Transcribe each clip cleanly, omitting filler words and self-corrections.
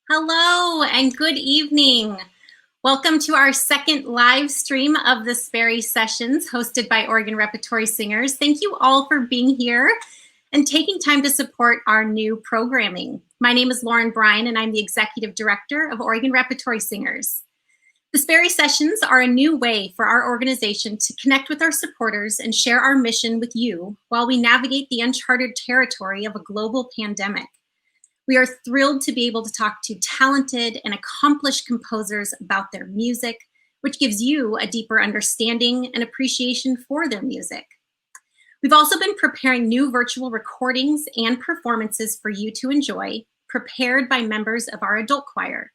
Hello and good evening. Welcome to our second live stream of the Sperry Sessions hosted by Oregon Repertory Singers. Thank you all for being here and taking time to support our new programming. My name is Lauren Bryan and I'm the Executive Director of Oregon Repertory Singers. The Sperry Sessions are a new way for our organization to connect with our supporters and share our mission with you while we navigate the uncharted territory of a global pandemic. We are thrilled to be able to talk to talented and accomplished composers about their music, which gives you a deeper understanding and appreciation for their music. We've also been preparing new virtual recordings and performances for you to enjoy, prepared by members of our adult choir.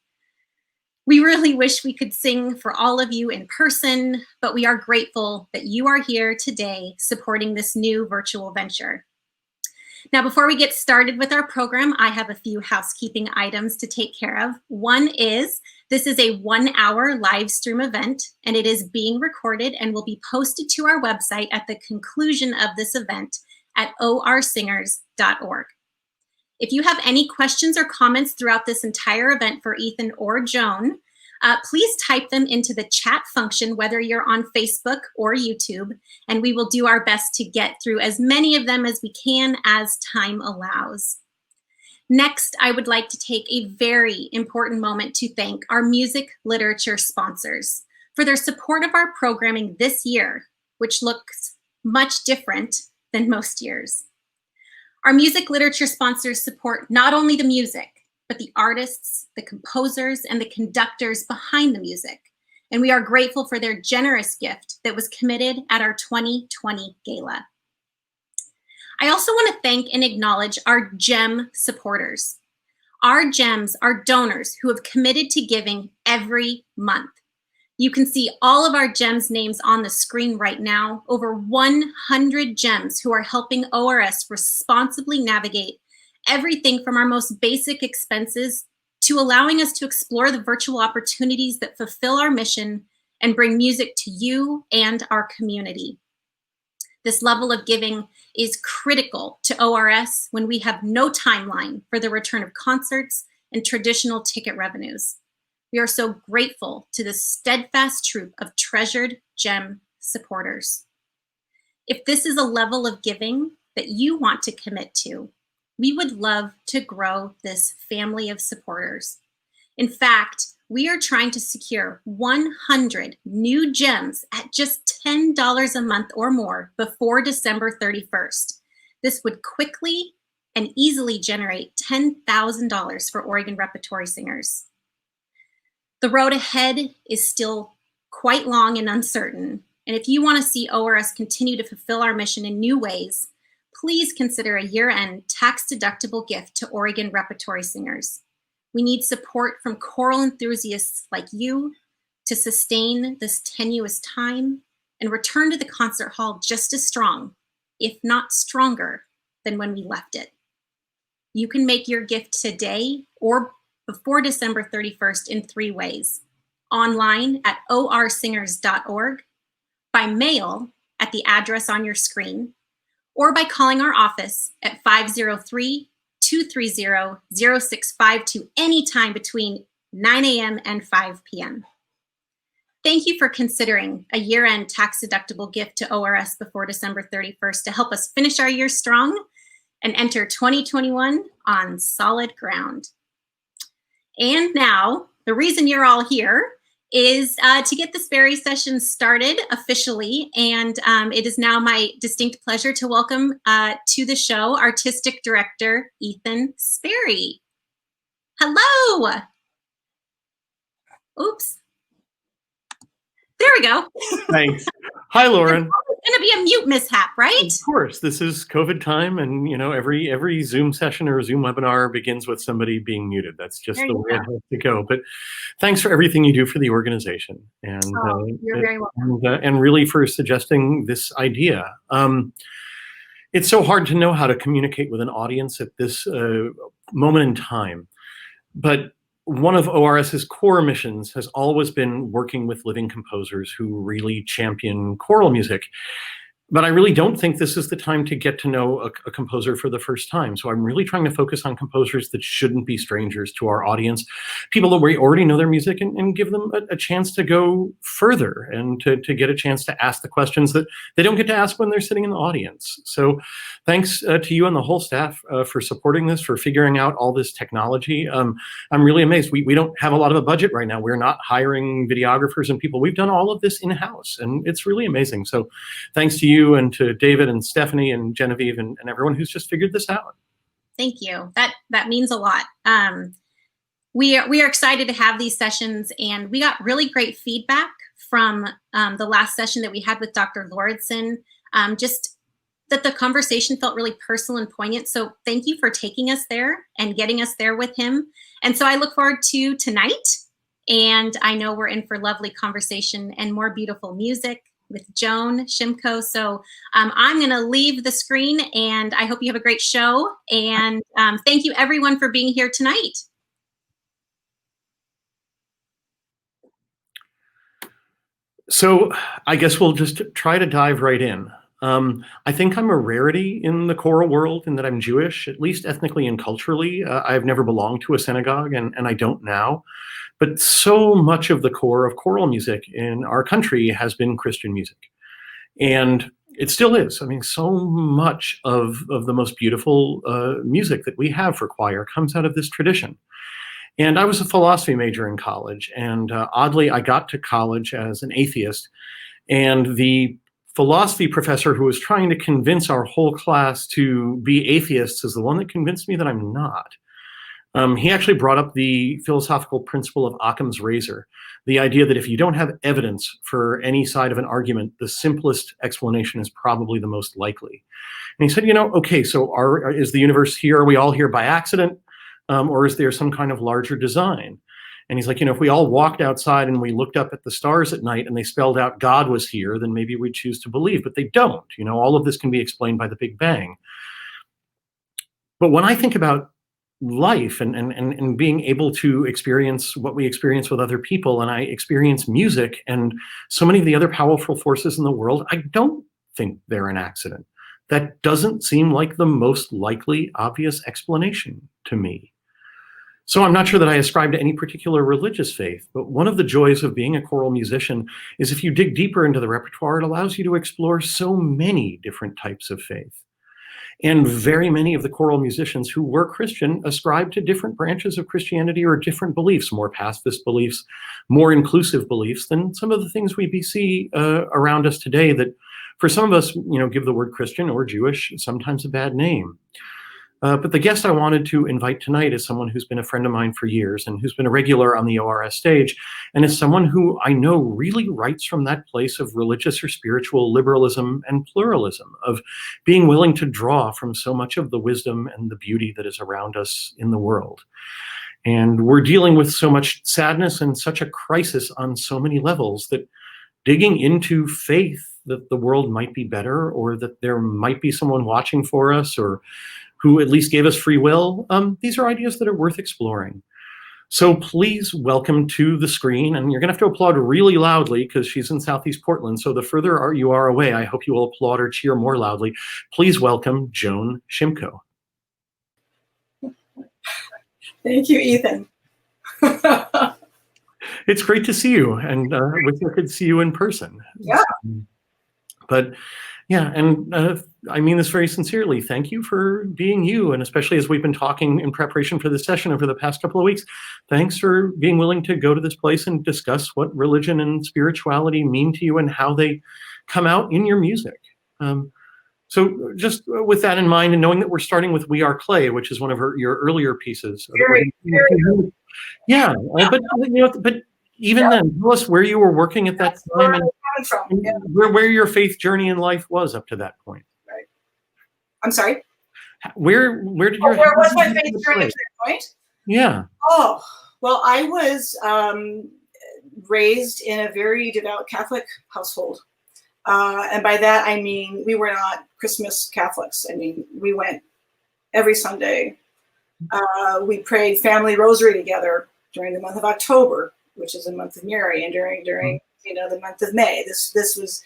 We really wish we could sing for all of you in person, but we are grateful that you are here today supporting this new virtual venture. Now, before we get started with our program, I have a few housekeeping items to take care of. One is, this is a 1-hour live stream event, and it is being recorded and will be posted to our website at the conclusion of this event at orsingers.org. If you have any questions or comments throughout this entire event for Ethan or Joan, please type them into the chat function, whether you're on Facebook or YouTube, and we will do our best to get through as many of them as we can as time allows. Next, I would like to take a very important moment to thank our music literature sponsors for their support of our programming this year, which looks much different than most years. Our music literature sponsors support not only the music, but the artists, the composers, and the conductors behind the music. And we are grateful for their generous gift that was committed at our 2020 gala. I also want to thank and acknowledge our GEM supporters. Our GEMs are donors who have committed to giving every month. You can see all of our GEMs names on the screen right now, over 100 GEMs who are helping ORS responsibly navigate everything from our most basic expenses to allowing us to explore the virtual opportunities that fulfill our mission and bring music to you and our community. This level of giving is critical to ORS when we have no timeline for the return of concerts and traditional ticket revenues. We are so grateful to the steadfast troop of treasured GEM supporters. If this is a level of giving that you want to commit to, we would love to grow this family of supporters. In fact, we are trying to secure 100 new GEMs at just $10 a month or more before December 31st. This would quickly and easily generate $10,000 for Oregon Repertory Singers. The road ahead is still quite long and uncertain, and if you want to see ORS continue to fulfill our mission in new ways, please consider a year-end tax-deductible gift to Oregon Repertory Singers. We need support from choral enthusiasts like you to sustain this tenuous time and return to the concert hall just as strong, if not stronger, than when we left it. You can make your gift today or before December 31st in 3 ways: online at orsingers.org, by mail at the address on your screen, or by calling our office at 503-230-0652 anytime between 9 a.m. and 5 p.m. Thank you for considering a year-end tax-deductible gift to ORS before December 31st to help us finish our year strong and enter 2021 on solid ground. And now, the reason you're all here is to get the Sperry Sessions started officially. And it is now my distinct pleasure to welcome to the show Artistic Director Ethan Sperry. Hello. Oops. There we go. Thanks. Hi, Lauren. It's going to be a mute mishap, right? Of course. This is COVID time, and you know, every Zoom session or Zoom webinar begins with somebody being muted. That's just the way it has to go. But thanks for everything you do for the organization, and you're very welcome. And really for suggesting this idea. It's so hard to know how to communicate with an audience at this moment in time, but one of ORS's core missions has always been working with living composers who really champion choral music. But I really don't think this is the time to get to know a composer for the first time. So I'm really trying to focus on composers that shouldn't be strangers to our audience, people that we already know their music, and give them a chance to go further and to get a chance to ask the questions that they don't get to ask when they're sitting in the audience. So thanks to you and the whole staff for supporting this, for figuring out all this technology. I'm really amazed. We don't have a lot of a budget right now. We're not hiring videographers and people. We've done all of this in-house, and it's really amazing. So thanks to you and to David and Stephanie and Genevieve and everyone who's just figured this out. Thank you. That means a lot. We are excited to have these sessions, and we got really great feedback from the last session that we had with Dr. Lauritsen, just that the conversation felt really personal and poignant. So thank you for taking us there and getting us there with him. And so I look forward to tonight, and I know we're in for lovely conversation and more beautiful music with Joan Szymko. So I'm going to leave the screen, and I hope you have a great show. And thank you everyone for being here tonight. So I guess we'll just try to dive right in. I think I'm a rarity in the choral world in that I'm Jewish, at least ethnically and culturally. I've never belonged to a synagogue, and I don't now. But so much of the core of choral music in our country has been Christian music. And it still is. I mean, so much of the most beautiful music that we have for choir comes out of this tradition. And I was a philosophy major in college. And oddly, I got to college as an atheist. And the philosophy professor who was trying to convince our whole class to be atheists is the one that convinced me that I'm not. He actually brought up the philosophical principle of Occam's razor, the idea that if you don't have evidence for any side of an argument, the simplest explanation is probably the most likely. And he said, you know, okay, so is the universe here? Are we all here by accident? Or is there some kind of larger design? And he's like, you know, if we all walked outside and we looked up at the stars at night and they spelled out God was here, then maybe we'd choose to believe, but they don't. You know, all of this can be explained by the Big Bang. But when I think about life and being able to experience what we experience with other people, and I experience music and so many of the other powerful forces in the world, I don't think they're an accident. That doesn't seem like the most likely, obvious explanation to me. So I'm not sure that I ascribe to any particular religious faith, but one of the joys of being a choral musician is if you dig deeper into the repertoire, it allows you to explore so many different types of faith. And very many of the choral musicians who were Christian ascribe to different branches of Christianity or different beliefs, more pacifist beliefs, more inclusive beliefs than some of the things we see around us today that for some of us, you know, give the word Christian or Jewish sometimes a bad name. But the guest I wanted to invite tonight is someone who's been a friend of mine for years and who's been a regular on the ORS stage, and is someone who I know really writes from that place of religious or spiritual liberalism and pluralism, of being willing to draw from so much of the wisdom and the beauty that is around us in the world. And we're dealing with so much sadness and such a crisis on so many levels that digging into faith that the world might be better, or that there might be someone watching for us, or who at least gave us free will, these are ideas that are worth exploring. So please welcome to the screen, and you're gonna have to applaud really loudly because she's in Southeast Portland, so the further you are away, I hope you will applaud or cheer more loudly. Please welcome Joan Szymko. Thank you, Ethan. It's great to see you, and wish I could see you in person. Yeah. But yeah, and I mean this very sincerely. Thank you for being you, and especially as we've been talking in preparation for this session over the past couple of weeks, thanks for being willing to go to this place and discuss what religion and spirituality mean to you and how they come out in your music. So just with that in mind, and knowing that we're starting with We Are Clay, which is one of your earlier pieces. Yeah, but you know, but even then, tell us where you were working at that time, and where your faith journey in life was up to that point. Right. I'm sorry? Where did your where was my faith journey at that point? Yeah. Oh, well, I was raised in a very devout Catholic household. And by that, I mean, we were not Christmas Catholics. I mean, we went every Sunday. We prayed family rosary together during the month of October, which is a month of Mary, and during you know, the month of May. This was,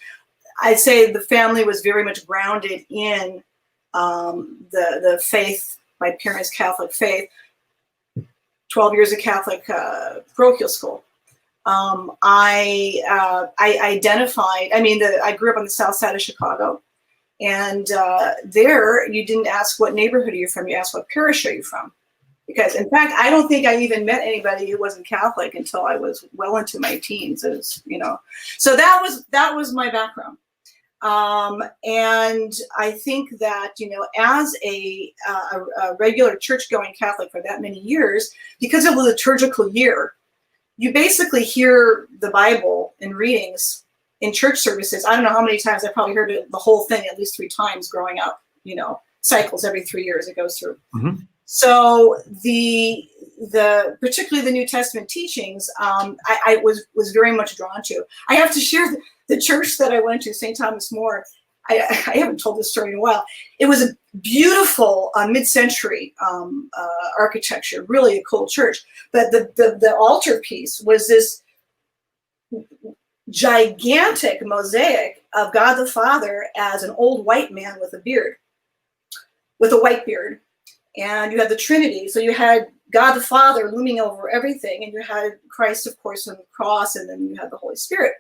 I'd say the family was very much grounded in the faith, my parents' Catholic faith, 12 years of Catholic parochial school. I identified, I grew up on the south side of Chicago, and there you didn't ask what neighborhood are you from, you asked what parish are you from. Because in fact, I don't think I even met anybody who wasn't Catholic until I was well into my teens, So that was my background. And I think that, as a regular church-going Catholic for that many years, because of the liturgical year, you basically hear the Bible in readings in church services. I don't know how many times. I probably heard it, the whole thing at least 3 times growing up, cycles every 3 years it goes through. Mm-hmm. So the particularly the New Testament teachings, I was very much drawn to. I have to share the church that I went to, St. Thomas More. I haven't told this story in a while. It was a beautiful mid-century architecture, really a cool church. But the altar piece was this gigantic mosaic of God the Father as an old white man with a beard, with a white beard. And you had the Trinity. So you had God the Father looming over everything, and you had Christ, of course, on the cross, and then you had the Holy Spirit.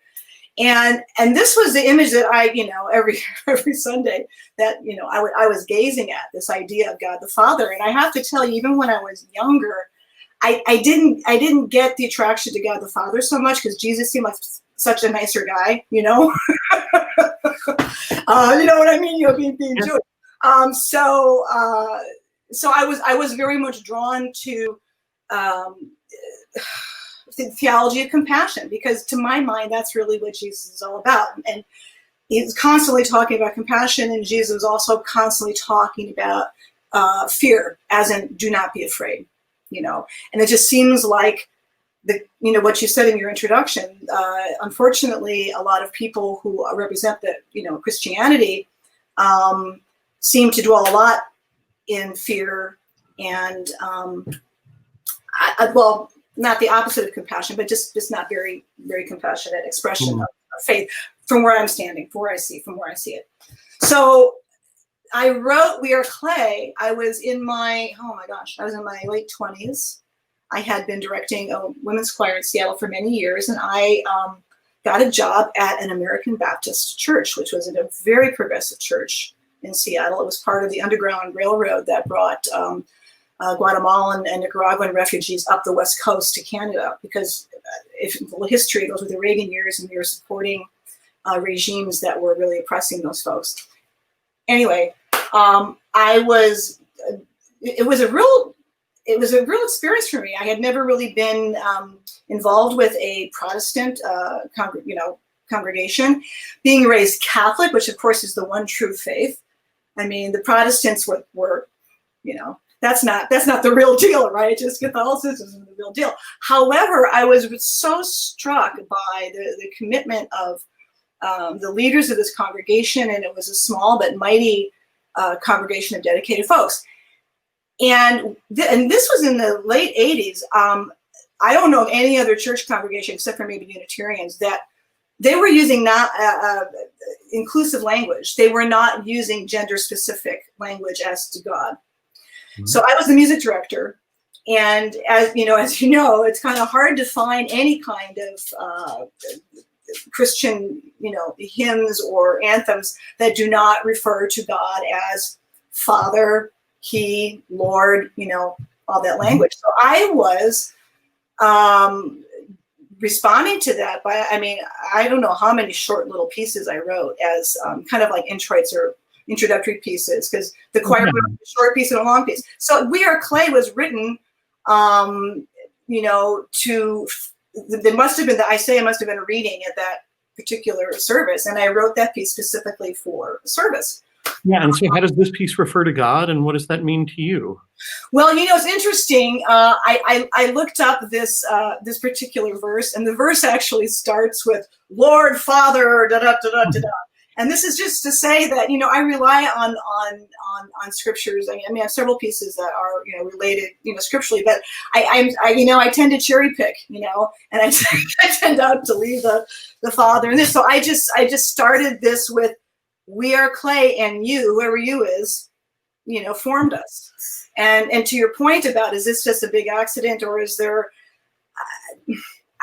And this was the image that I, every Sunday that, I was gazing at, this idea of God the Father. And I have to tell you, even when I was younger, I didn't get the attraction to God the Father so much, because Jesus seemed like such a nicer guy, you know what I mean? Being Jewish. So I was very much drawn to the theology of compassion, because to my mind, that's really what Jesus is all about. And he's constantly talking about compassion, and Jesus was also constantly talking about fear, as in do not be afraid, And it just seems like what you said in your introduction. Unfortunately, a lot of people who represent Christianity seem to dwell a lot in fear and well, not the opposite of compassion, but just not very, very compassionate expression of faith from where I'm standing, from where I see it. So I wrote We Are Clay. I was in my late 20s. I had been directing a women's choir in Seattle for many years, and I got a job at an American Baptist church, which was a very progressive church in Seattle. It was part of the Underground Railroad that brought Guatemalan and Nicaraguan refugees up the West Coast to Canada, because history, those were the Reagan years, and we were supporting regimes that were really oppressing those folks. Anyway, it was a real experience for me. I had never really been involved with a Protestant congregation, being raised Catholic, which of course is the one true faith. I mean, the Protestants were that's not the real deal, right? Just Catholicism isn't the real deal. However, I was so struck by the commitment of the leaders of this congregation, and it was a small but mighty congregation of dedicated folks. And this was in the late 80s. I don't know of any other church congregation, except for maybe Unitarians, that they were using not inclusive language. They were not using gender-specific language as to God. Mm-hmm. So I was the music director, and as you know, it's kind of hard to find any kind of Christian, hymns or anthems that do not refer to God as Father, He, Lord, all that language. So I was responding to that by, I don't know how many short little pieces I wrote as kind of like introits or introductory pieces, because the choir wrote a short piece and a long piece. So We Are Clay was written, I must have been a reading at that particular service, and I wrote that piece specifically for the service. Yeah, and so how does this piece refer to God, and what does that mean to you? Well, it's interesting. I looked up this particular verse, and the verse actually starts with Lord, Father, da da da da da da. And this is just to say that, you know, I rely on scriptures. I mean, I have several pieces that are, you know, related, you know, scripturally, but I tend to cherry pick, you know, and I tend not to leave the Father and this. So I just started this with, we are clay, and you, whoever you is, you know, formed us. And to your point about, is this just a big accident, or is there?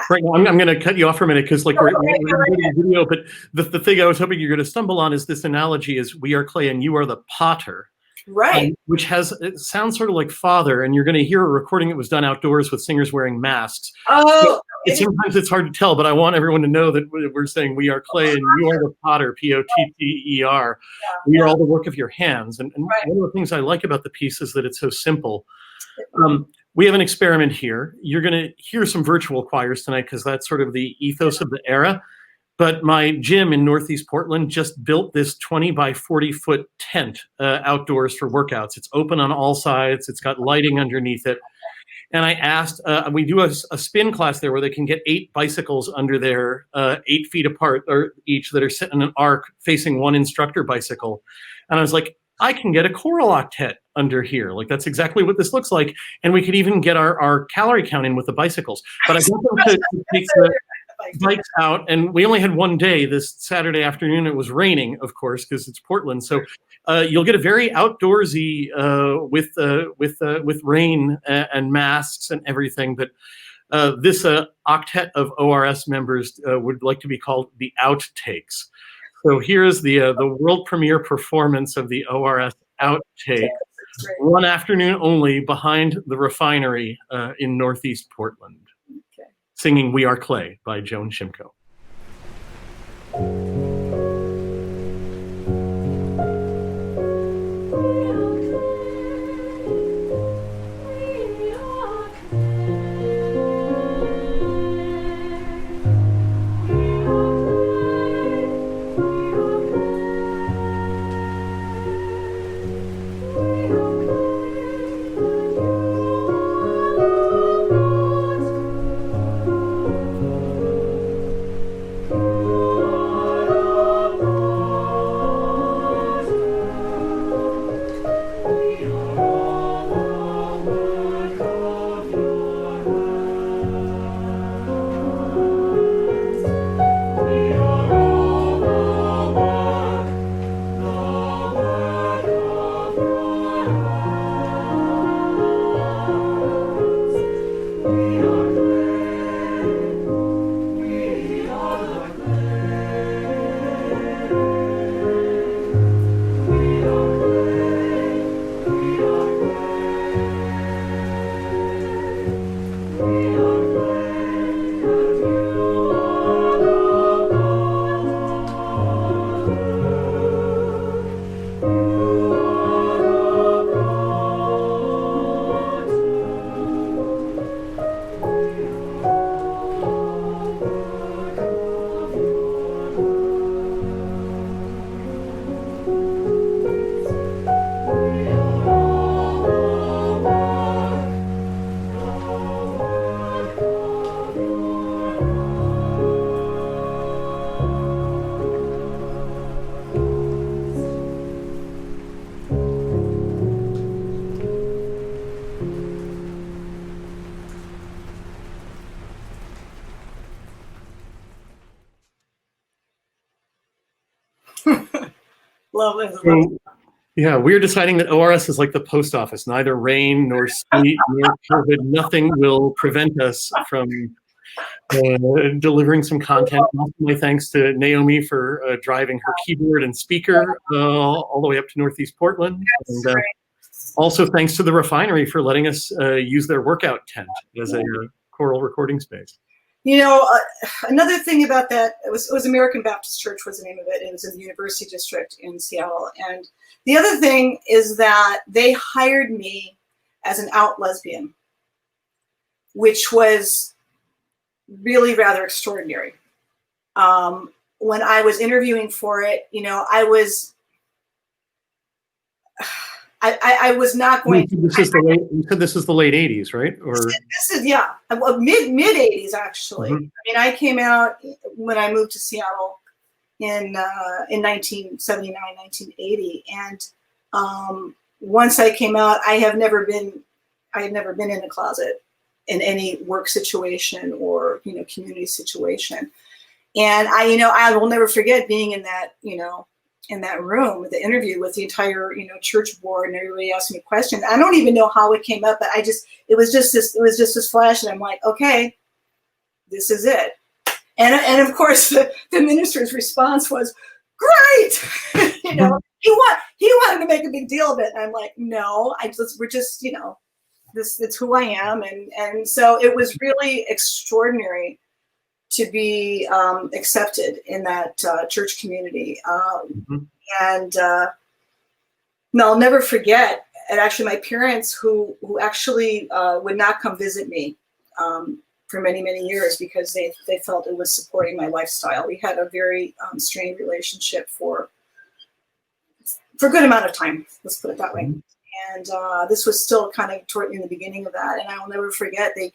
Right. I'm going to cut you off for a minute because, like, we're doing a video. But the thing I was hoping you're going to stumble on is this analogy: is we are clay and you are the potter, right? Which it sounds sort of like Father. And you're going to hear a recording that was done outdoors with singers wearing masks. Oh, sometimes it's hard to tell, but I want everyone to know that we're saying we are clay and you are the potter, Potter. Yeah, we are all the work of your hands. And right. One of the things I like about the piece is that it's so simple. We have an experiment here. You're going to hear some virtual choirs tonight because that's sort of the ethos of the era. But my gym in Northeast Portland just built this 20 by 40 foot tent outdoors for workouts. It's open on all sides. It's got lighting underneath it. And I asked, we do a spin class there where they can get 8 bicycles under there, 8 feet apart or each, that are sitting in an arc facing one instructor bicycle. And I was like, I can get a choral octet under here. Like, that's exactly what this looks like. And we could even get our calorie count in with the bicycles. But I got them to take the bikes out. And we only had one day this Saturday afternoon. It was raining, of course, because it's Portland. So you'll get a very outdoorsy with rain and masks and everything. But this octet of ORS members would like to be called the Outtakes. So here's the world premiere performance of the ORS Outtake, one afternoon only, behind the refinery in Northeast Portland. Okay. Singing "We Are Clay" by Joan Szymko. Love it. So, yeah, we're deciding that ORS is like the post office. Neither rain nor sleet nor COVID, nothing will prevent us from delivering some content. My thanks to Naomi for driving her keyboard and speaker all the way up to Northeast Portland. And also thanks to the refinery for letting us use their workout tent as a choral recording space. You know, another thing about that, it was American Baptist Church was the name of it. It was in the University District in Seattle. And the other thing is that they hired me as an out lesbian, which was really rather extraordinary. When I was interviewing for it, you know, I was not going to. You said this is the late 80s, right? Or this is mid 80s actually. Mm-hmm. I mean, I came out when I moved to Seattle in 1979, 1980, and once I came out, I had never been in a closet in any work situation or community situation. And I will never forget being in that in that room with the interview with the entire church board, and everybody asked me questions. I don't even know how it came up, but it was just this flash, and I'm like, okay, this is it. And of course the minister's response was, great. He wanted to make a big deal of it, and I'm like, no, we're just this, it's who I am. And so it was really extraordinary to be accepted in that church community. And no, I'll never forget, and actually my parents who actually would not come visit me for many, many years because they felt it was supporting my lifestyle. We had a very strained relationship for a good amount of time, let's put it that way. And this was still kind of in the beginning of that. And I will never forget, they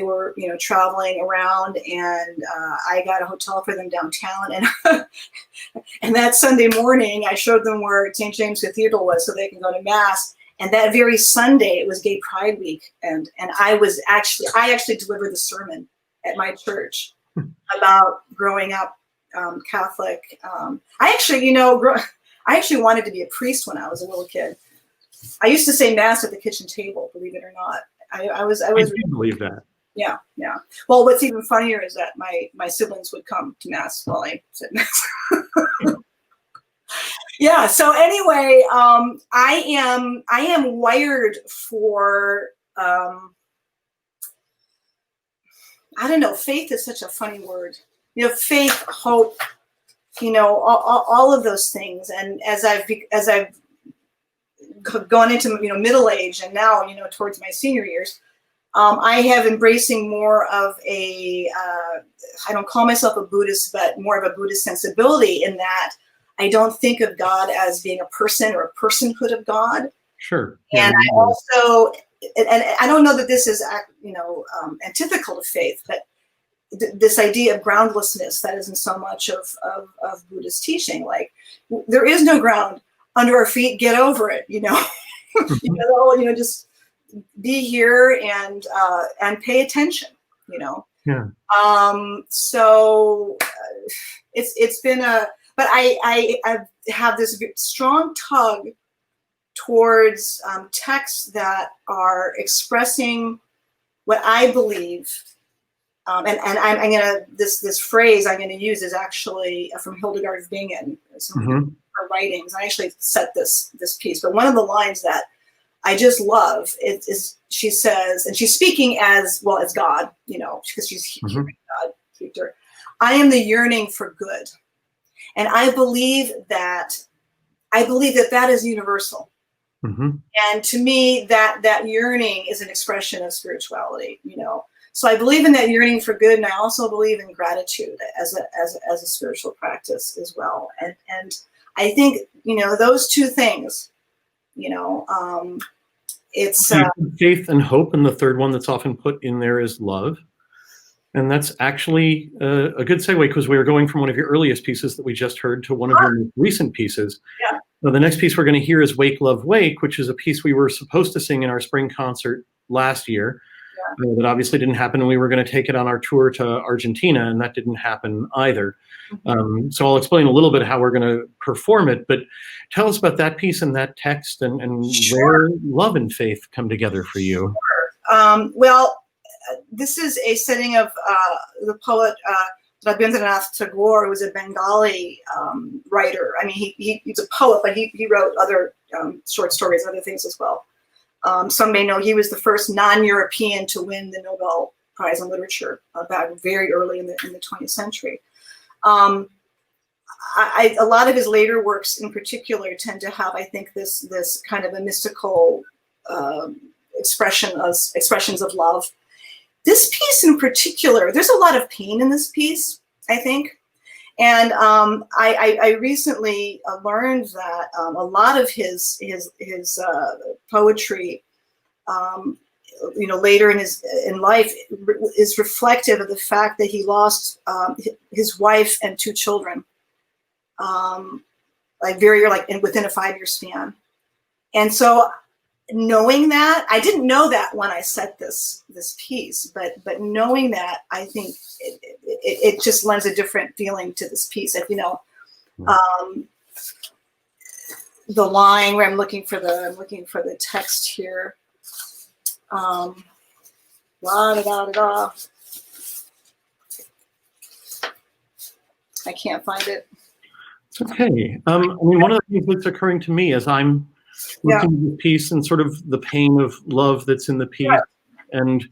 were, traveling around, and I got a hotel for them downtown. And and that Sunday morning, I showed them where St. James Cathedral was so they can go to Mass. And that very Sunday, it was Gay Pride Week. And I actually delivered the sermon at my church about growing up Catholic. I actually wanted to be a priest when I was a little kid. I used to say Mass at the kitchen table, believe it or not. I do believe that. Yeah. Well, what's even funnier is that my siblings would come to Mass while I said Mass. Yeah. So anyway, I am wired for I don't know. Faith is such a funny word. Faith, hope. All of those things. And as I've gone into middle age, and now towards my senior years, I have embracing more of a I don't call myself a Buddhist, but more of a Buddhist sensibility, in that I don't think of God as being a person or a personhood of God. Sure. And I also, and I don't know that this is antithetical to faith, but this idea of groundlessness that isn't so much of Buddhist teaching. Like, there is no ground under our feet. Get over it. Just be here and pay attention. Yeah. So it's been but I have this strong tug towards texts that are expressing what I believe. And I'm gonna this phrase I'm gonna use is actually from Hildegard of Bingen, some of her writings. I actually set this piece, but one of the lines that I just love is she says, and she's speaking as well as God, because she's hearing God speak to her. I am the yearning for good, and I believe that is universal. And to me, that yearning is an expression of spirituality. So I believe in that yearning for good, and I also believe in gratitude as a spiritual practice as well. And I think those two things, it's faith and hope, and the third one that's often put in there is love. And that's actually a good segue, because we were going from one of your earliest pieces that we just heard to one of your recent pieces. Yeah. Now, the next piece we're going to hear is Wake, Love, Wake, which is a piece we were supposed to sing in our spring concert last year. That obviously didn't happen, and we were going to take it on our tour to Argentina, and that didn't happen either. So I'll explain a little bit how we're going to perform it, but tell us about that piece and that text, and where love and faith come together for you. Sure. Well, this is a setting of the poet Rabindranath Tagore, who was a Bengali writer. I mean, he's a poet, but he wrote other short stories, other things as well. Some may know he was the first non-European to win the Nobel Prize in Literature back very early in the 20th century. A lot of his later works in particular tend to have, I think, this kind of a mystical expressions of love. This piece in particular, there's a lot of pain in this piece, I think. And I recently learned that a lot of his poetry, later in life, is reflective of the fact that he lost his wife and two children like within a 5-year span. And so knowing that, I didn't know that when I set this piece, but knowing that, I think it just lends a different feeling to this piece. If you know, the line where I'm looking for the text here. La da da da da. I can't find it. It's okay. I mean, one of the things that's occurring to me as I'm looking at the piece and sort of the pain of love that's in the piece, and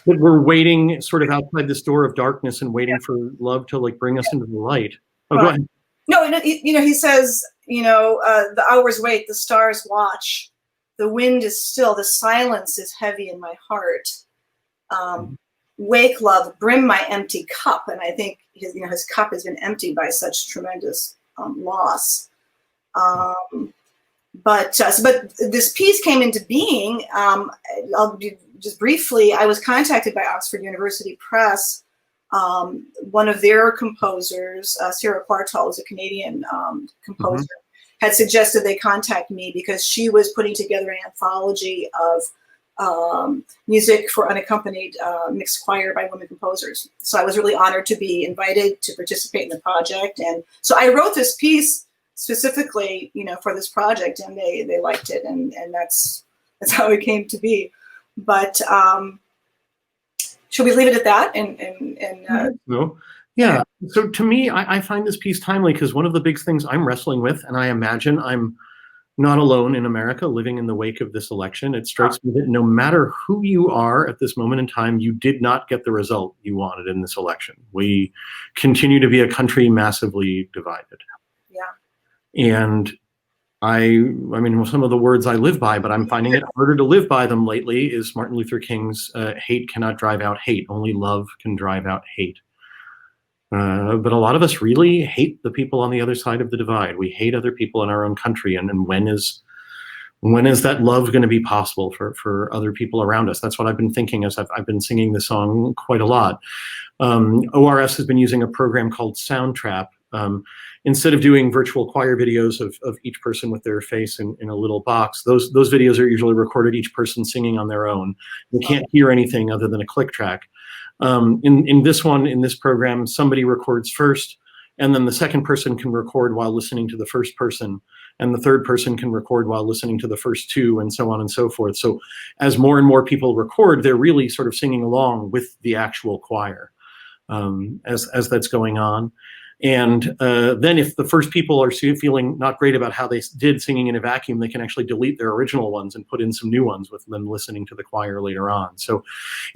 that we're waiting sort of outside this door of darkness and waiting for love to like bring us into the light. Oh, go ahead. No, you know, he says, you know, the hours wait, the stars watch, the wind is still, the silence is heavy in my heart. Wake, love, brim my empty cup. And I think his cup has been emptied by such tremendous loss. But this piece came into being. I'll do just briefly. I was contacted by Oxford University Press. One of their composers, Sarah Quartal, who's a Canadian composer, had suggested they contact me because she was putting together an anthology of music for unaccompanied mixed choir by women composers. So I was really honored to be invited to participate in the project. And so I wrote this piece specifically, you know, for this project, and they liked it, and that's how it came to be. But should we leave it at that? No. Yeah. So to me, I find this piece timely because one of the big things I'm wrestling with, and I imagine I'm not alone in America living in the wake of this election, it strikes me that no matter who you are at this moment in time, you did not get the result you wanted in this election. We continue to be a country massively divided. Yeah. And I mean, some of the words I live by, but I'm finding it harder to live by them lately, is Martin Luther King's hate cannot drive out hate, only love can drive out hate. But a lot of us really hate the people on the other side of the divide. We hate other people in our own country. And when is that love going to be possible for other people around us? That's what I've been thinking as I've been singing this song quite a lot. ORS has been using a program called Soundtrap. Instead of doing virtual choir videos of each person with their face in a little box, those videos are usually recorded each person singing on their own. You can't hear anything other than a click track. In this program, somebody records first, and then the second person can record while listening to the first person, and the third person can record while listening to the first two, and so on and so forth. So as more and more people record, they're really sort of singing along with the actual choir as that's going on. And then if the first people are feeling not great about how they did singing in a vacuum, they can actually delete their original ones and put in some new ones with them listening to the choir later on. So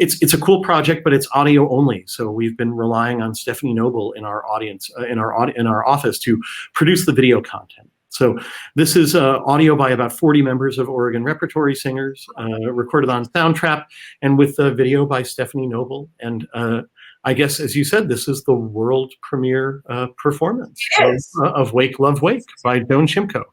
it's a cool project, but it's audio only. So we've been relying on Stephanie Noble in our audience, in our office to produce the video content. So this is audio by about 40 members of Oregon Repertory Singers, recorded on Soundtrap, and with video by Stephanie Noble. And I guess, as you said, this is the world premiere performance of Wake, Love, Wake by Joan Szymko.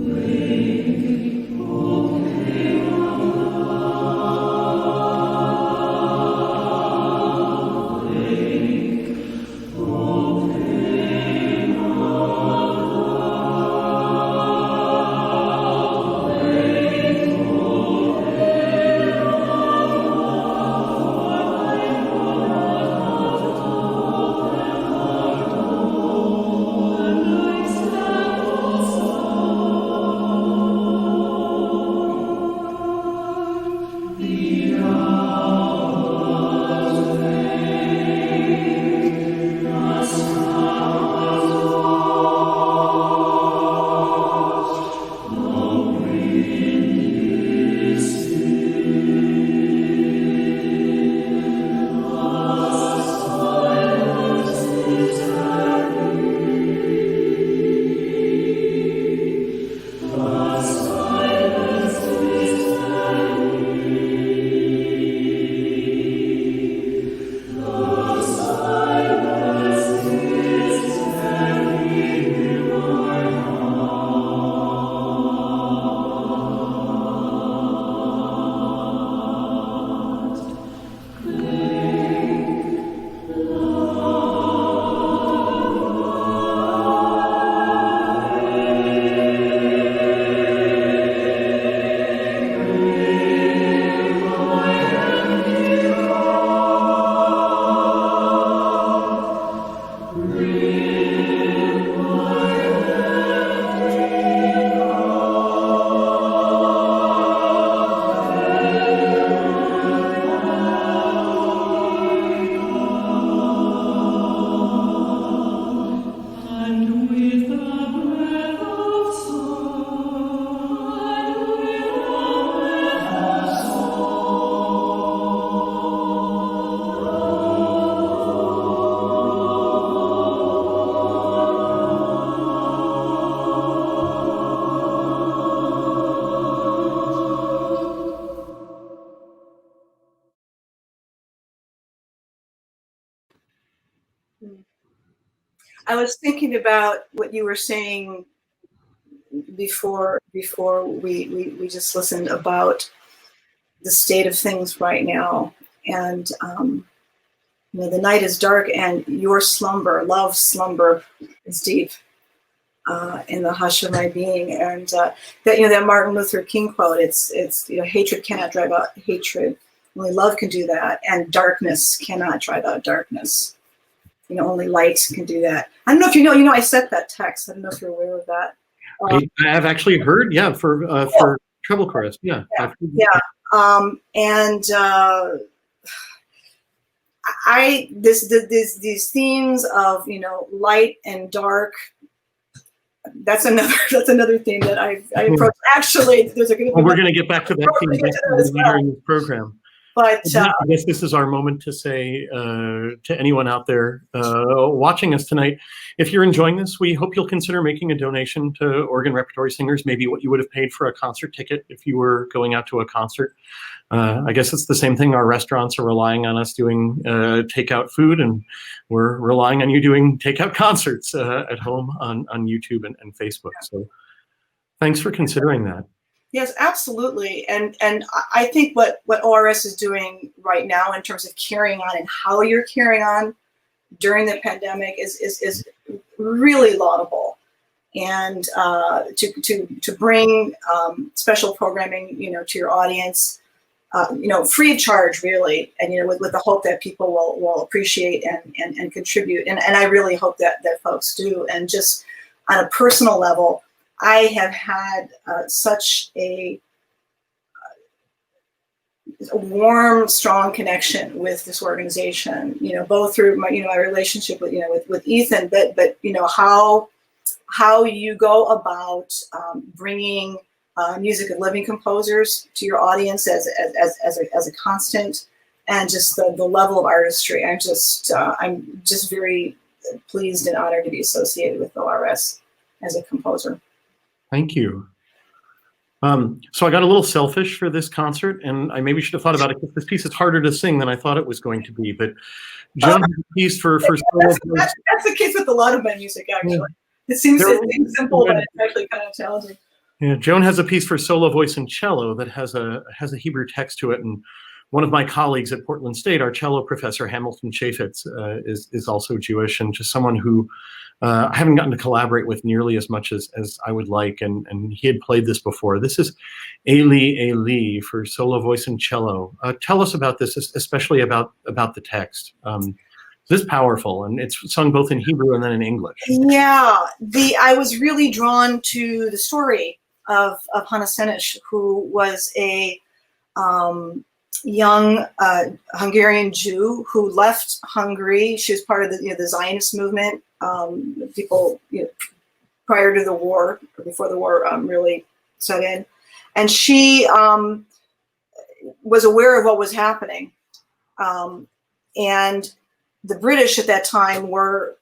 Wake, I was thinking about what you were saying before we just listened about the state of things right now, and you know, the night is dark and your slumber, love slumber, is deep in the hush of my being. And that, you know, that Martin Luther King quote, it's you know, hatred cannot drive out hatred, only love can do that, and darkness cannot drive out darkness. You know, only light can do that. I don't know if you know, I sent that text. I don't know if you're aware of that. I have actually heard, yeah, for treble chorus, yeah. Yeah, these themes of, you know, light and dark. That's another theme that I approach. Actually, there's a good. Well, we're going to get back to that theme later in this program. But I guess this is our moment to say to anyone out there watching us tonight, if you're enjoying this, we hope you'll consider making a donation to Oregon Repertory Singers, maybe what you would have paid for a concert ticket if you were going out to a concert. I guess it's the same thing. Our restaurants are relying on us doing takeout food, and we're relying on you doing takeout concerts at home on YouTube and Facebook. So thanks for considering that. Yes, absolutely. And I think what ORS is doing right now in terms of carrying on and how you're carrying on during the pandemic is really laudable. And to bring special programming, you know, to your audience, you know, free of charge, really, and, you know, with the hope that people will appreciate and contribute. And I really hope that folks do. And just on a personal level, I have had such a warm, strong connection with this organization, you know, both through my, you know, my relationship with, you know, with Ethan, but you know, how you go about bringing music and living composers to your audience as a constant, and just the level of artistry. I'm just very pleased and honored to be associated with ORS as a composer. Thank you. So I got a little selfish for this concert, and I maybe should have thought about it, because this piece is harder to sing than I thought it was going to be. But Joan has a piece for that's the case with a lot of my music, actually. Yeah. It seems simple, but it's actually kind of challenging. Yeah, Joan has a piece for solo voice and cello that has a Hebrew text to it, and one of my colleagues at Portland State, our cello professor Hamilton Chaffetz, is also Jewish, and just someone who I haven't gotten to collaborate with nearly as much as I would like, and he had played this before. This is Eli Eli for solo voice and cello. Tell us about this, especially about the text. This is powerful, and it's sung both in Hebrew and then in English. Yeah, I was really drawn to the story of Hannah Senesh, who was a young Hungarian Jew who left Hungary. She was part of the Zionist movement. People, prior to the war, or before the war really set in, and she was aware of what was happening, and the British at that time were,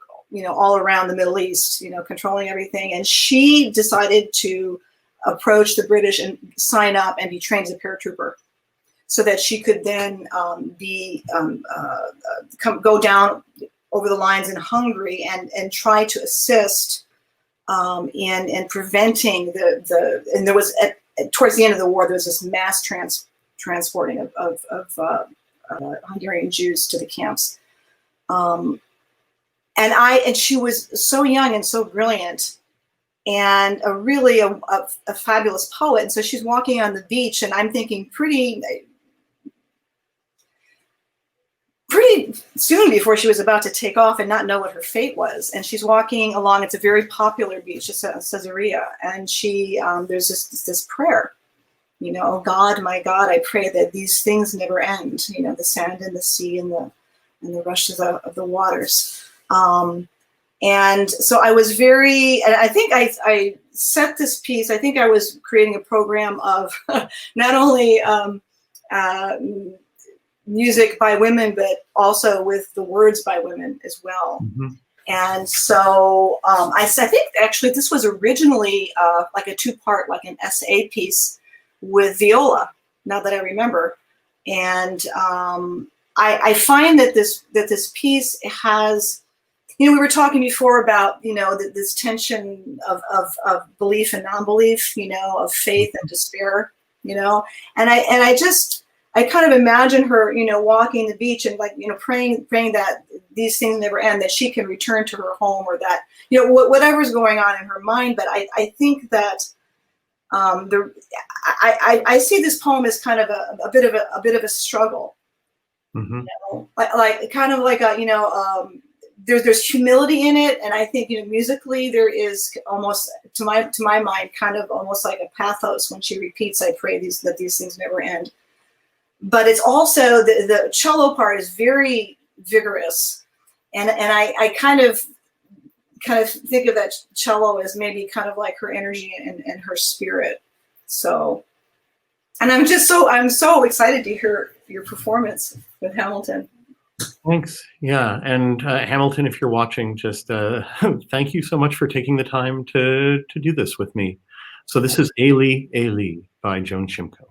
all around the Middle East, controlling everything, and she decided to approach the British and sign up and be trained as a paratrooper, so that she could then go down over the lines in Hungary and try to assist in preventing and there was towards the end of the war, there was this mass transporting of Hungarian Jews to the camps, and she was so young and so brilliant, and really a fabulous poet. And so she's walking on the beach, and I'm thinking pretty soon before she was about to take off and not know what her fate was. And she's walking along. It's a very popular beach, it's Caesarea, and she there's this prayer, oh God, my God, I pray that these things never end. The sand and the sea and the rushes of the waters. And so I was and I think I set this piece. I think I was creating a program of not only music by women, but also with the words by women as well. Mm-hmm. And so I think actually this was originally like a two-part, like an essay piece with viola, now that I remember. And I find that this piece has you know, we were talking before about, you know, this tension of belief and non-belief, you know, of faith and despair, you know, and I kind of imagine her, you know, walking the beach and like, you know, praying that these things never end, that she can return to her home, or that, you know, whatever's going on in her mind. But I think that I see this poem as kind of a bit of a struggle, Mm-hmm. you know, like kind of like a, you know, there's humility in it, and I think, you know, musically there is almost, to my mind, kind of almost like a pathos when she repeats, "I pray that these things never end." But it's also the cello part is very vigorous, and I kind of think of that cello as maybe kind of like her energy and her spirit. So, and I'm so excited to hear your performance with Hamilton. Thanks. Yeah, and Hamilton, if you're watching, just thank you so much for taking the time to do this with me. So this is Ailey, Ailey by Joan Szymko.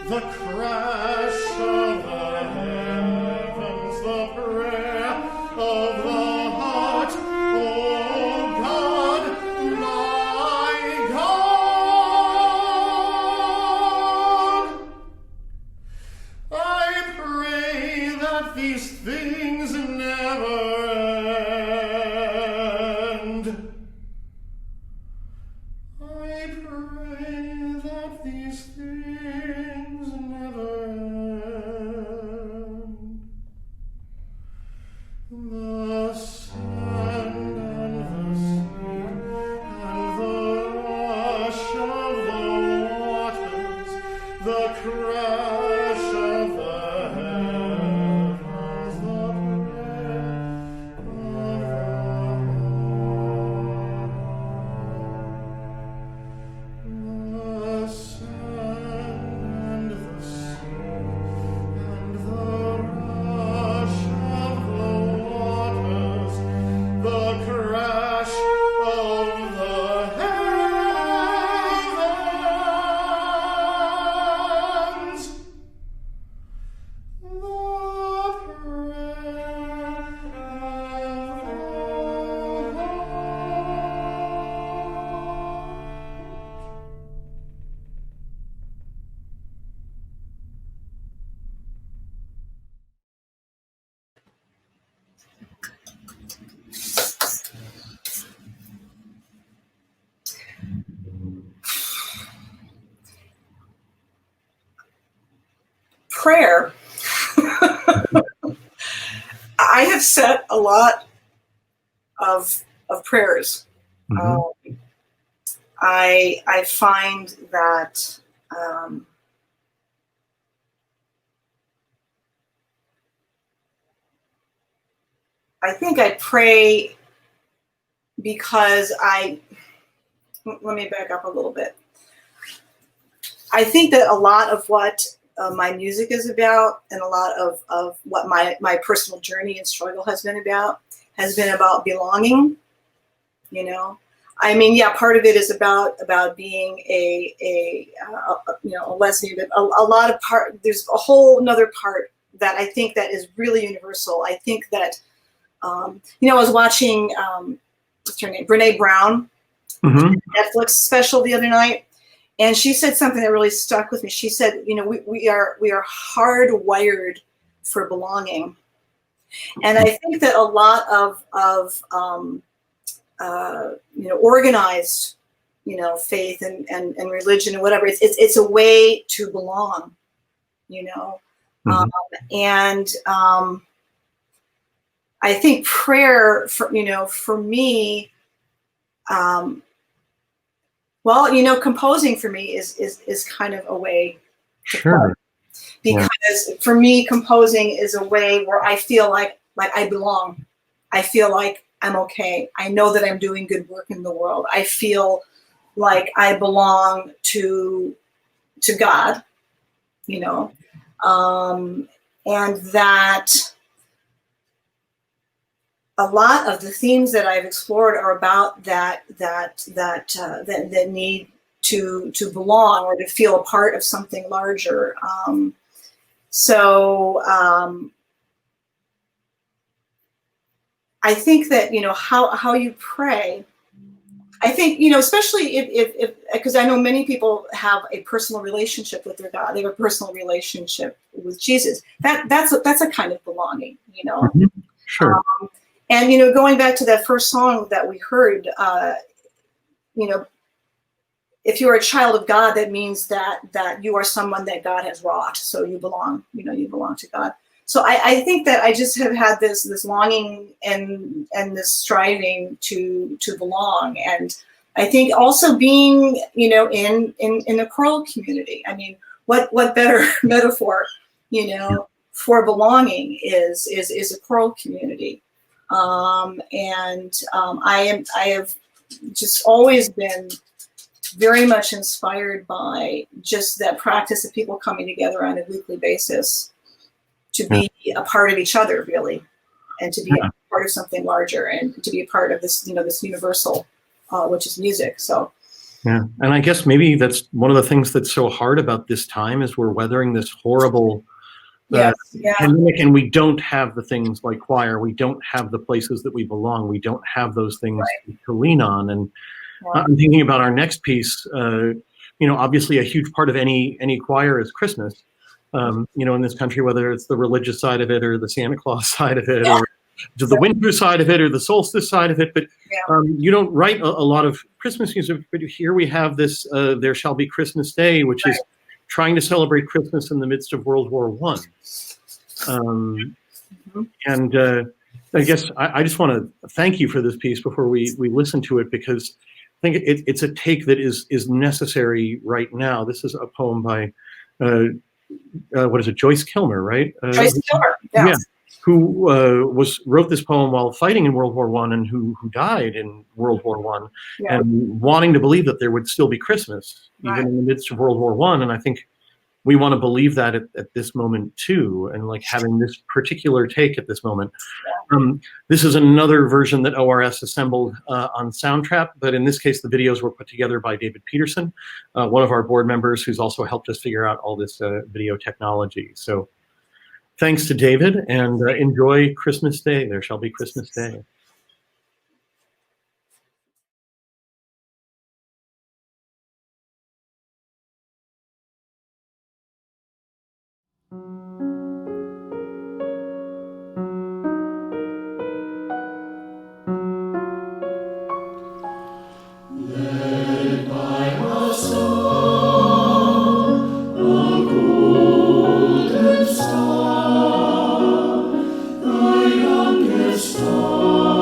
The crash of the heavens, the prayer of the heart, oh God, my God. I pray that these things never end. I pray that these things never end. The sand and the sea and the rush of the waters, the crash of the heavens, the prayer of the sand and the sea and the rush of the waters, the crash of the heavens, the prayer of the Prayer. I have said a lot of prayers. Mm-hmm. I find that I think I pray because let me back up a little bit. I think that a lot of what my music is about, and a lot of what my personal journey and struggle has been about belonging, you know. I mean, yeah, part of it is about being a lesbian, but a lot of there's a whole another part that I think that is really universal. I think that, you know, I was watching, what's her name, Brene Brown, Netflix special the other night, and she said something that really stuck with me. She said, you know, we are hardwired for belonging, and I think that a lot of you know, organized, you know, faith and religion and whatever, it's a way to belong, you know. And I think prayer, you know, for me, well, you know, composing for me is kind of a way to play. Because for me, composing is a way where I feel like I belong. I feel like I'm okay. I know that I'm doing good work in the world. I feel like I belong to God, you know, and that a lot of the themes that I've explored are about that need to belong or to feel a part of something larger. I think that, you know, how you pray, I think, you know, especially if because I know many people have a personal relationship with their God, they have a personal relationship with Jesus. That's a kind of belonging, you know. Sure. And, you know, going back to that first song that we heard, you know, if you're a child of God, that means that you are someone that God has wrought. So you belong, you know, you belong to God. So I think that I just have had this longing and this striving to belong. And I think also being, you know, in the choral community. I mean, what better metaphor, you know, for belonging is a choral community. I have just always been very much inspired by just that practice of people coming together on a weekly basis to be a part of each other, really, and to be a part of something larger, and to be a part of this, you know, this universal, which is music. So. Yeah, and I guess maybe that's one of the things that's so hard about this time is we're weathering this horrible pandemic, and we don't have the things like choir. We don't have the places that we belong. We don't have those things to lean on. And I'm thinking about our next piece. You know, obviously a huge part of any choir is Christmas. You know, in this country, whether it's the religious side of it or the Santa Claus side of it, or the winter side of it, or the solstice side of it. But you don't write a lot of Christmas music. But here we have this "There Shall Be Christmas Day," which is trying to celebrate Christmas in the midst of World War I. And I guess I just want to thank you for this piece before we listen to it, because I think it's a take that is necessary right now. This is a poem by what is it, Joyce Kilmer, right? Joyce Kilmer, yeah. Who wrote this poem while fighting in World War I, and who died in World War I, and wanting to believe that there would still be Christmas even in the midst of World War I. And I think we want to believe that at this moment too, and like having this particular take at this moment. This is another version that ORS assembled on Soundtrap, but in this case the videos were put together by David Peterson, one of our board members who's also helped us figure out all this video technology. So thanks to David, and enjoy Christmas Day. There Shall Be Christmas Day. Star, the youngest star.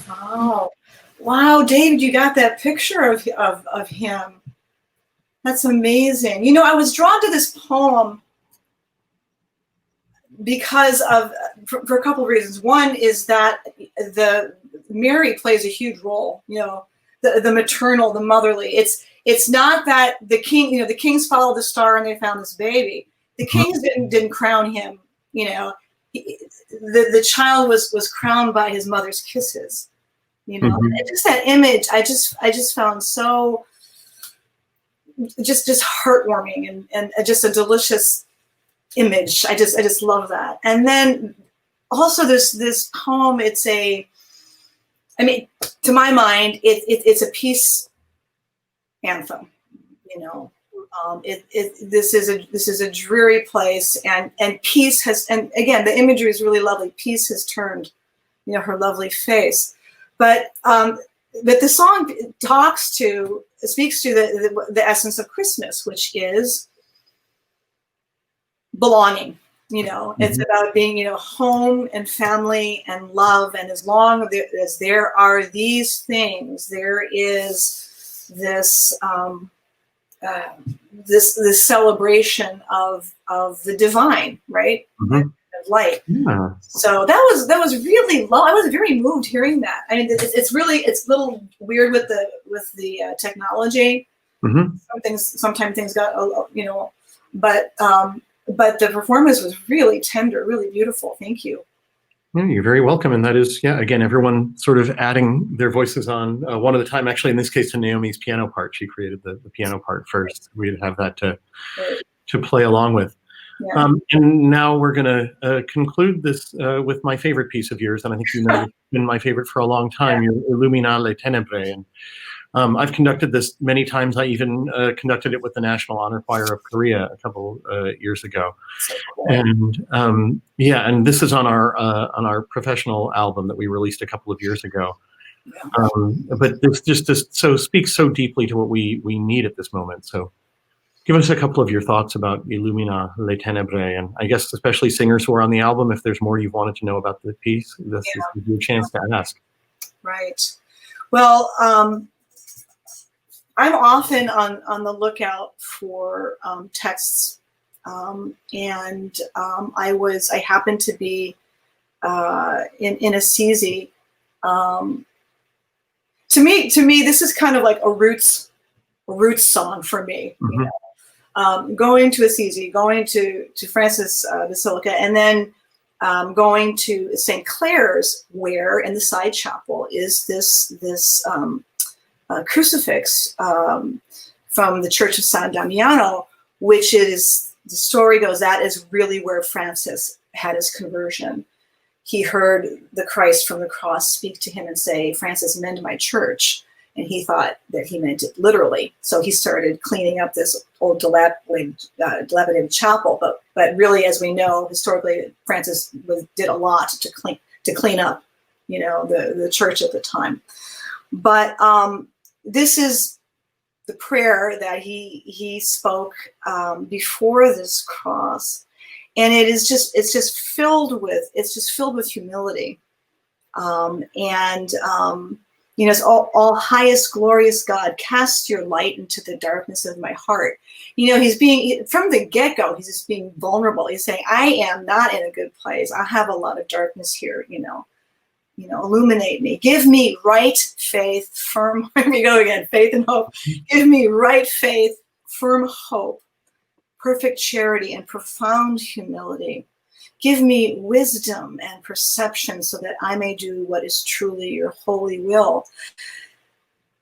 Oh, wow, David, you got that picture of him. That's amazing. You know, I was drawn to this poem because of, for a couple of reasons. One is that Mary plays a huge role, you know, the maternal, the motherly. It's not that the king, you know, the kings followed the star and they found this baby. The kings didn't crown him, you know. The child was crowned by his mother's kisses, you know. And just that image, I just found so just heartwarming and just a delicious image. I just love that. And then also this poem, it's I mean, to my mind, it's a peace anthem, you know. This is a dreary place, and peace has, and again, the imagery is really lovely. Peace has turned, you know, her lovely face, but the song speaks to the essence of Christmas, which is belonging. You know, it's about being, you know, home and family and love, and as long as there are these things, there is this this celebration of the divine, right? Of light. Yeah. So that was really low. I was very moved hearing that. I mean, it's a little weird with the technology. Sometimes things got, you know, but the performance was really tender, really beautiful. Thank you. Yeah, you're very welcome. And that is, yeah, again, everyone sort of adding their voices on one at a time. Actually, in this case, to Naomi's piano part, she created the piano part first. We'd have that to play along with. Yeah. And now we're going to conclude this with my favorite piece of yours, and I think you know it's been my favorite for a long time, your Illumina les Ténèbres. And I've conducted this many times. I even conducted it with the National Honor Choir of Korea a couple years ago. So cool. And yeah, and this is on our professional album that we released a couple of years ago. Yeah. But this just so speaks so deeply to what we need at this moment. So give us a couple of your thoughts about Illumina les Ténèbres, and I guess especially singers who are on the album, if there's more you've wanted to know about the piece, this is your chance to ask. Right. Well, I'm often on the lookout for texts, and I happened to be in Assisi. To me, this is kind of like a roots song for me. You know? Going to Assisi, going to Francis Basilica, and then going to St. Clair's, where in the side chapel is this crucifix from the Church of San Damiano, which is, the story goes, that is really where Francis had his conversion. He heard the Christ from the cross speak to him and say, "Francis, mend my church." And he thought that he meant it literally. So he started cleaning up this old dilapidated chapel. But really, as we know, historically, Francis did a lot to clean up, you know, the church at the time. But this is the prayer that he spoke before this cross, and it's just filled with humility, you know, it's all highest glorious God, cast your light into the darkness of my heart. You know, from the get-go, he's just being vulnerable. He's saying, I am not in a good place. I have a lot of darkness here, you know, illuminate me. Give me right faith, firm, here we go again, faith and hope. Give me right faith, firm hope, perfect charity, and profound humility. Give me wisdom and perception so that I may do what is truly your holy will.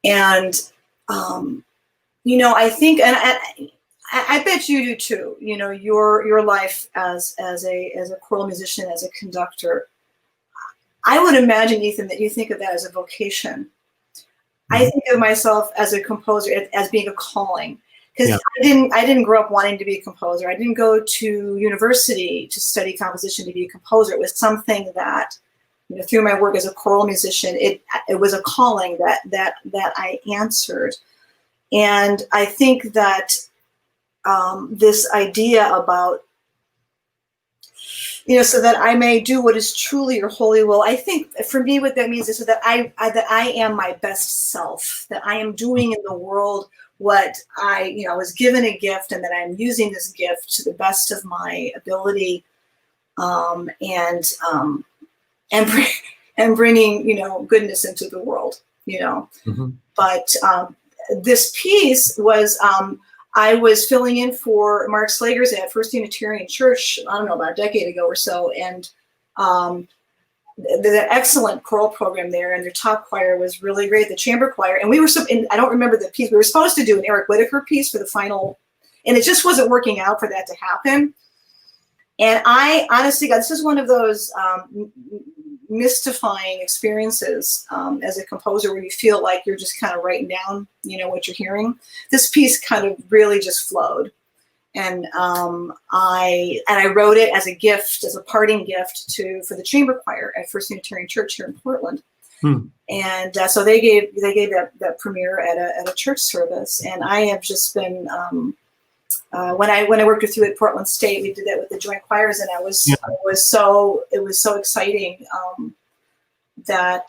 And, you know, I think, and I bet you do too, you know, your life as a choral musician, as a conductor, I would imagine, Ethan, that you think of that as a vocation. I think of myself as a composer as being a calling, because I didn't grow up wanting to be a composer. I didn't go to university to study composition to be a composer. It was something that, you know, through my work as a choral musician, it was a calling that I answered. And I think that this idea about so that I may do what is truly your holy will. I think for me, what that means is so that I am my best self, that I am doing in the world what I, was given a gift, and that I'm using this gift to the best of my ability, and bringing, goodness into the world, Mm-hmm. But this piece was, I was filling in for Mark Slagers at First Unitarian Church, I don't know, about a decade ago or so. And there's an excellent choral program there, and their top choir was really great, the chamber choir. And we were, I don't remember the piece, we were supposed to do an Eric Whitaker piece for the final, and it just wasn't working out for that to happen. And I honestly, God, this is one of those mystifying experiences as a composer, where you feel like you're just kind of writing down, what you're hearing. This piece kind of really just flowed, and I wrote it as a gift, as a parting gift for the chamber choir at First Unitarian Church here in Portland. And so they gave that premiere at a church service, and I have just been. When I worked with you at Portland State, we did that with the joint choirs, and it was so exciting that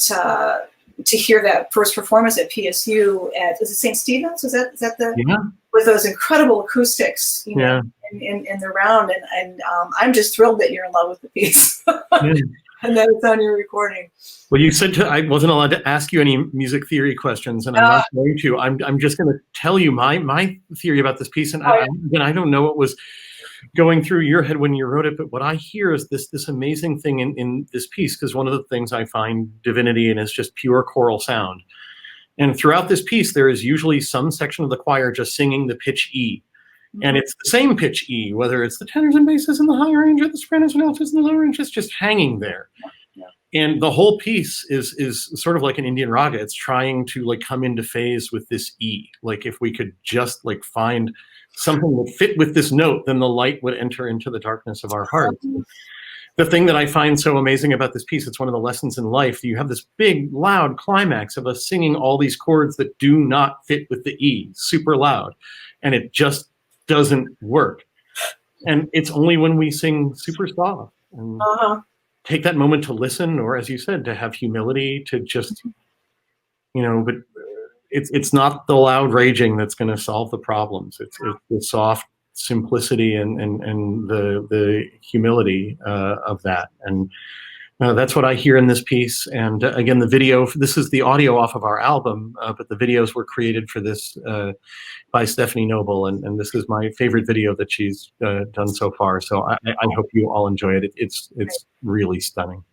to hear that first performance at PSU is it St. Stephen's? Is that with those incredible acoustics, in the round, and I'm just thrilled that you're in love with the piece. And that it's on your recording. Well, you said I wasn't allowed to ask you any music theory questions, and I'm not going to. I'm just going to tell you my theory about this piece, and I don't know what was going through your head when you wrote it, but what I hear is this amazing thing in this piece, because one of the things I find divinity in is just pure choral sound. And throughout this piece, there is usually some section of the choir just singing the pitch E. And it's the same pitch E, whether it's the tenors and basses in the high range or the sopranos and altos in the low range, it's just hanging there. And the whole piece is sort of like an Indian raga. It's trying to come into phase with this E. Like if we could just find something that fit with this note, then the light would enter into the darkness of our hearts. The thing that I find so amazing about this piece, it's one of the lessons in life. You have this big, loud climax of us singing all these chords that do not fit with the E, super loud. And it just doesn't work. And it's only when we sing super soft and take that moment to listen, or as you said, to have humility, to just, but it's not the loud raging that's going to solve the problems. It's the soft simplicity and the humility of that. And that's what I hear in this piece. And again, the video, this is the audio off of our album, but the videos were created for this by Stephanie Noble. And this is my favorite video that she's done so far. So I hope you all enjoy it. It's really stunning.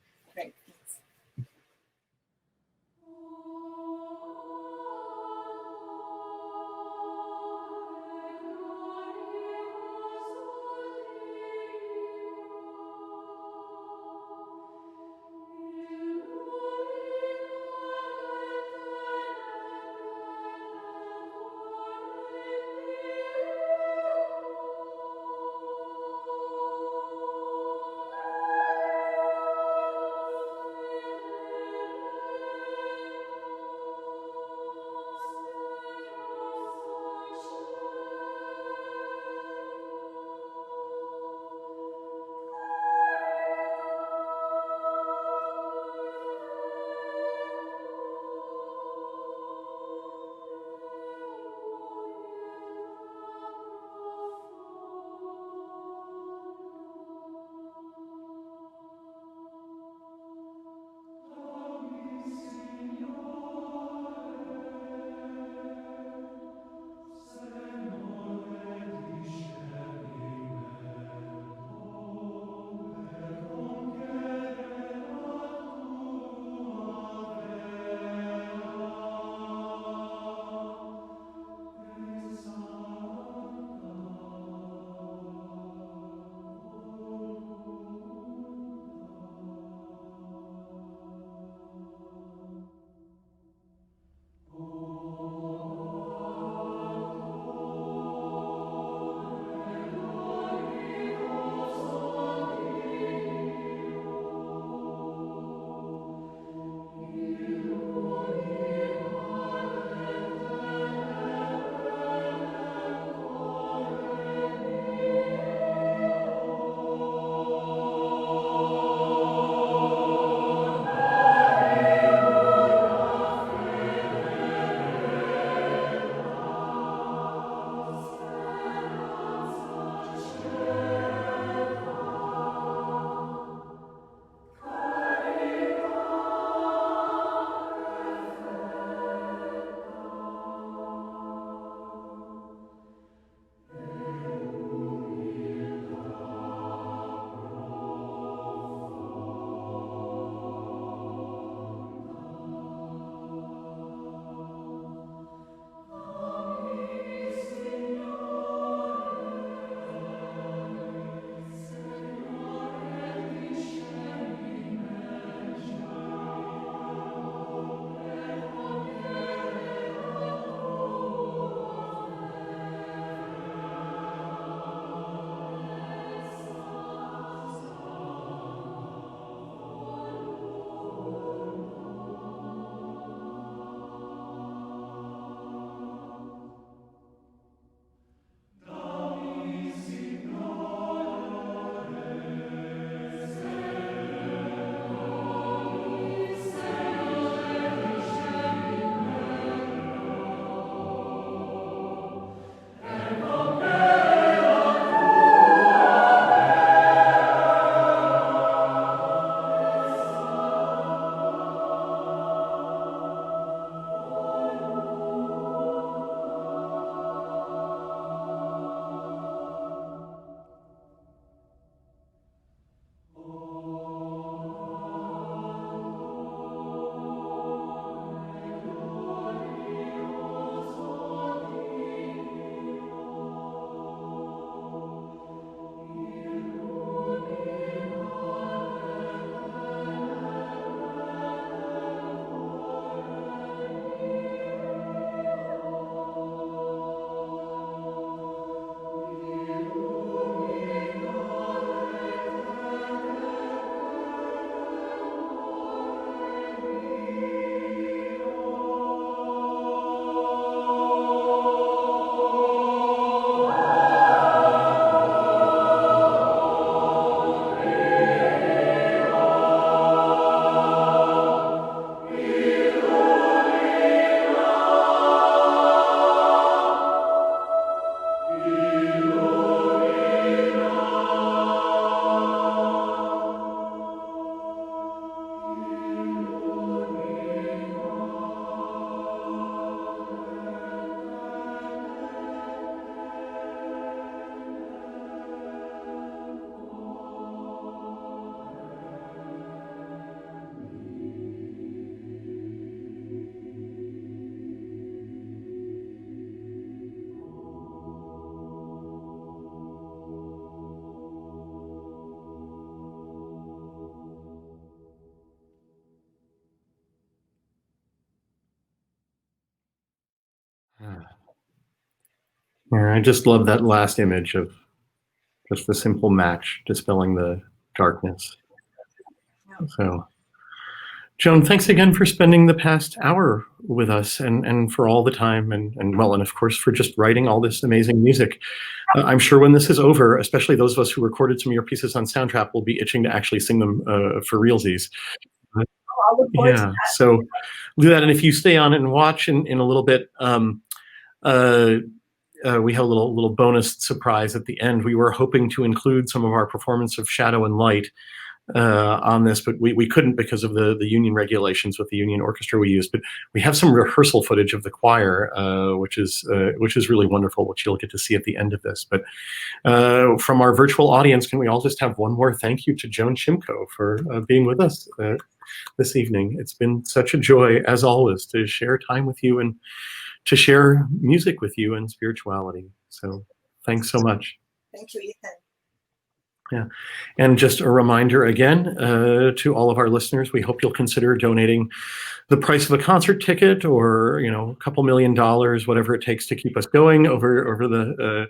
Yeah, I just love that last image of just the simple match dispelling the darkness. So, Joan, thanks again for spending the past hour with us and for all the time and of course for just writing all this amazing music. I'm sure when this is over, especially those of us who recorded some of your pieces on Soundtrap will be itching to actually sing them for realsies. I'll look forward to Yeah, that. so do that. And if you stay on and watch in a little bit, we have a little bonus surprise at the end. We were hoping to include some of our performance of Shadow and Light on this, but we couldn't because of the union regulations with the union orchestra we used. But we have some rehearsal footage of the choir, which is really wonderful, which you'll get to see at the end of this. But from our virtual audience, can we all just have one more thank you to Joan Szymko for being with us this evening? It's been such a joy, as always, to share time with you and to share music with you and spirituality. So thanks so much. Thank you, Ethan. Yeah, and just a reminder again to all of our listeners, we hope you'll consider donating the price of a concert ticket, or a couple $1 million, whatever it takes to keep us going over the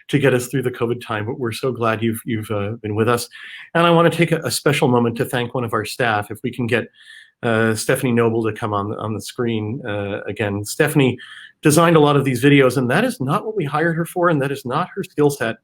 to get us through the COVID time. But we're so glad you've been with us, and I want to take a special moment to thank one of our staff. If we can get Stephanie Noble to come on the screen again. Stephanie designed a lot of these videos, and that is not what we hired her for, and that is not her skill set.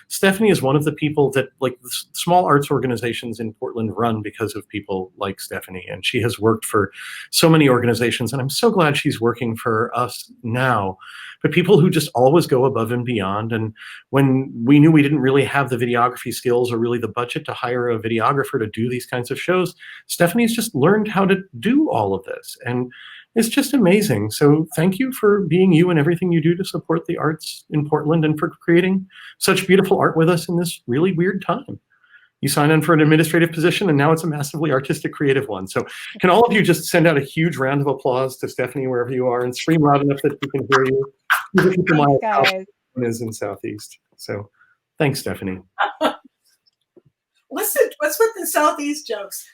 Stephanie is one of the people that, like, the small arts organizations in Portland run because of people like Stephanie, and she has worked for so many organizations, and I'm so glad she's working for us now. But people who just always go above and beyond, and when we knew we didn't really have the videography skills or really the budget to hire a videographer to do these kinds of shows, Stephanie's just learned how to do all of this, and it's just amazing. So thank you for being you and everything you do to support the arts in Portland and for creating such beautiful art with us in this really weird time. You signed on for an administrative position, and now it's a massively artistic, creative one. So can all of you just send out a huge round of applause to Stephanie wherever you are, and scream loud enough that we can hear you? Thanks, guys. Is in Southeast. So thanks, Stephanie. What's with the Southeast jokes?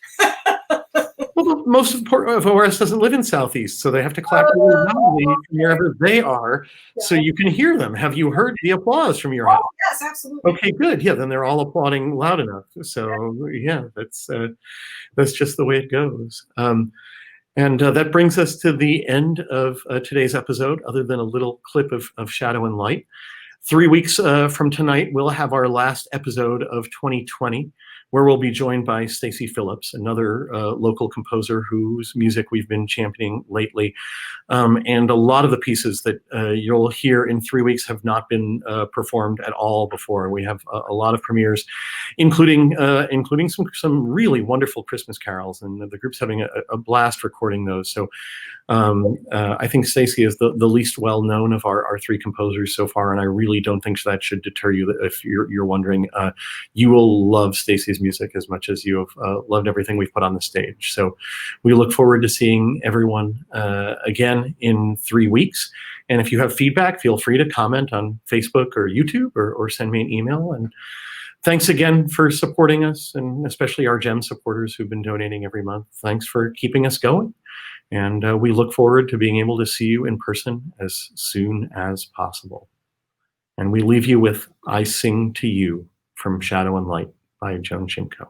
Well, most of ORS doesn't live in Southeast, so they have to clap really loudly from wherever they are, so you can hear them. Have you heard the applause from your house? Yes, absolutely. Okay, good. Yeah, then they're all applauding loud enough. So yeah, that's just the way it goes. And that brings us to the end of today's episode, other than a little clip of Shadow and Light. 3 weeks from tonight, we'll have our last episode of 2020, where we'll be joined by Stacey Phillips, another local composer whose music we've been championing lately. And a lot of the pieces that you'll hear in 3 weeks have not been performed at all before. We have a lot of premieres, including some really wonderful Christmas carols, and the group's having a blast recording those. So I think Stacey is the least well-known of our three composers so far, and I really don't think that should deter you. If you're wondering, you will love Stacey's music as much as you have loved everything we've put on the stage. So we look forward to seeing everyone again in 3 weeks. And if you have feedback, feel free to comment on Facebook or YouTube, or send me an email. And thanks again for supporting us, and especially our GEM supporters who've been donating every month. Thanks for keeping us going. And we look forward to being able to see you in person as soon as possible. And we leave you with I Sing to You from Shadow and Light by Joan Szymko.